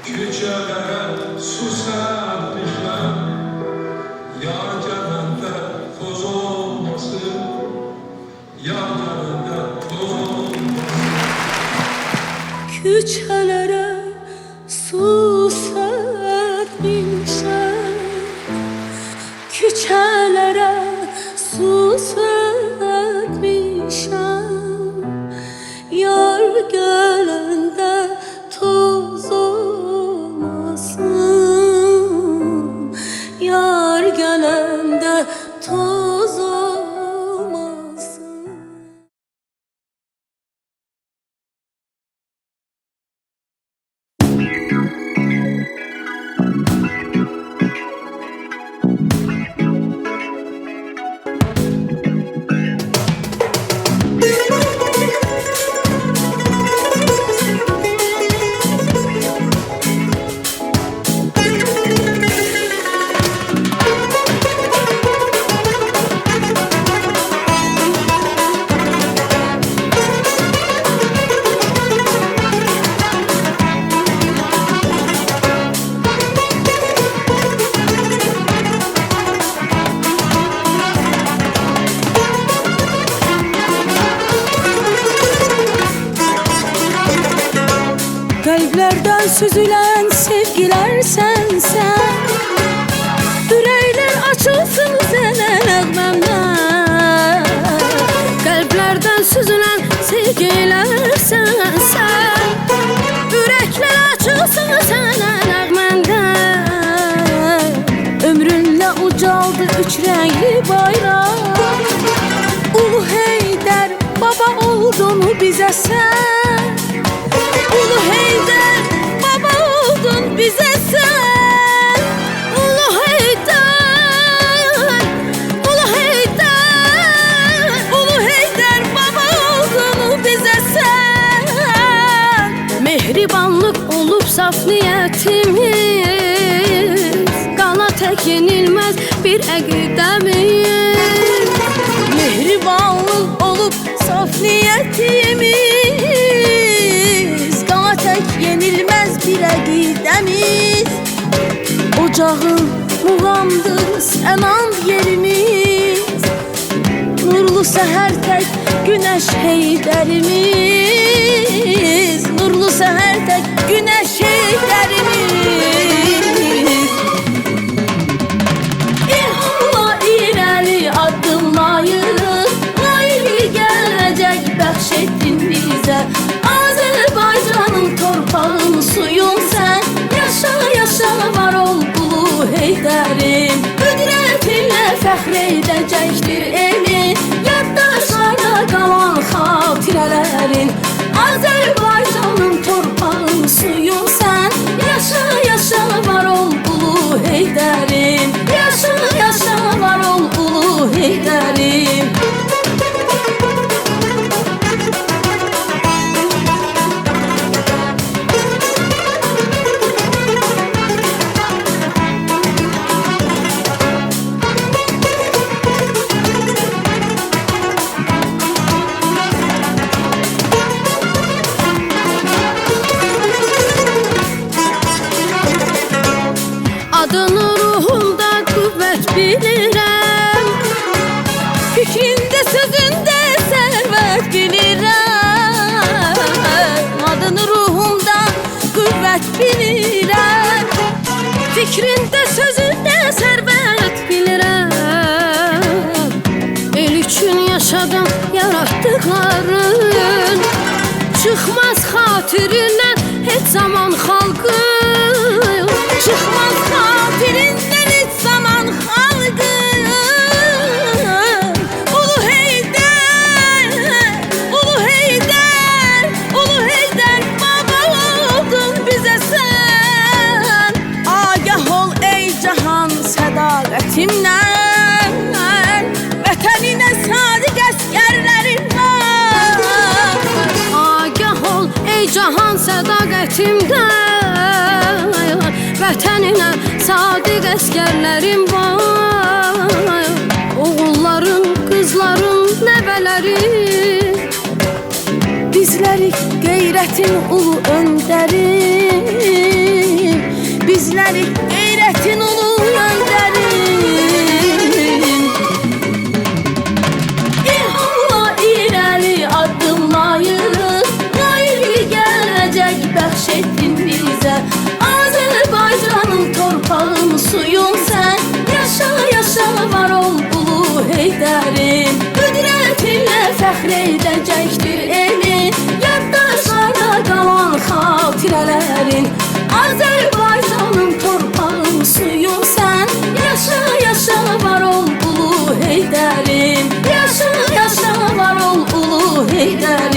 Küçelere susamışlar, yar canında toz olmasın, yar canında toz olmasın. Küçelere susamışlar, küçelere susamışlar, yar gölünde toz olmasın, yar gölünde toz olmasın. Kalplerden süzülen sevgiler sensen, yürekler açılsın senin ağmamdan. Kalplerden süzülen sevgiler sensen, yürekler açılsın senin ağmamdan. Ömrünle ucaldı üç renkli bayrak, Ulu Heydər baba olduğunu bize sen. Ulu Heydər baba oldun bize sen. Ulu Heydər, Ulu Heydər, Ulu Heydər baba oldun bize sen. Mehribanlık olup saf niyetimiz, kana tek yenilmez bir əqidəmiz. Mehribanlık olup saf niyetimiz, yenilmez bir əqidəmiz. Ocağın muğamdır sənan yerimiz, nurlu səhər tək güneş Heydərimiz, nurlu səhər tək güneş Heydərimiz. İlhamla irəli addımlayırıq, qayılı gələcək bəxş etdin bizə. Azərbaycanın torpağın suyun sen, yaşa yaşa var ol Ulu Heydərim. Qüdrətinlə fəxr edəcəkdir elin, yaddaşlarda qalan xatirələrin. Azərbaycanın torpağın suyun sen, yaşa yaşa var ol Ulu Heydərim. Yaşa yaşa var ol Ulu Heydərim. Adını ruhumda qüvvət bilirəm, fikrində sözündə sərvət bilirəm. Adını ruhumda qüvvət bilirəm, fikrində sözündə sərvət bilirəm. El üçün yaşadım yaratdıqların, çıxmaz xatirindən heç zaman xalqın. Çıxmaz xatirindən heç zaman xalqın. Ulu Heydər, Ulu Heydər, Ulu Heydər baba oldun bizə sen. Agah ol ey cahan sədaqətimdən, vətəninə sadiq əskərlərin var. Agah ol ey cahan sədaqətimdən, vətəninə sadiq əskərlərim var. Oğulların, qızların, nəvələrin Bizləri qeyrətin ulu öndərim, bizləri qeyrətin ulu öndərim. İlhamla irəli addımlayırıq, qayıqlı gələcək bəxş etdin bizə. Azərbaycanın torpağım, suyum sən, yaşa yaşa var ol ulu Heydərim. Qüdrətinlə fəxr edəcəkdir elin, yaddaşlarda qalan xatirələrin. Azərbaycanın torpağım, suyum sən, yaşa yaşa var ol ulu Heydərim. Yaşa yaşa var ol ulu Heydərim.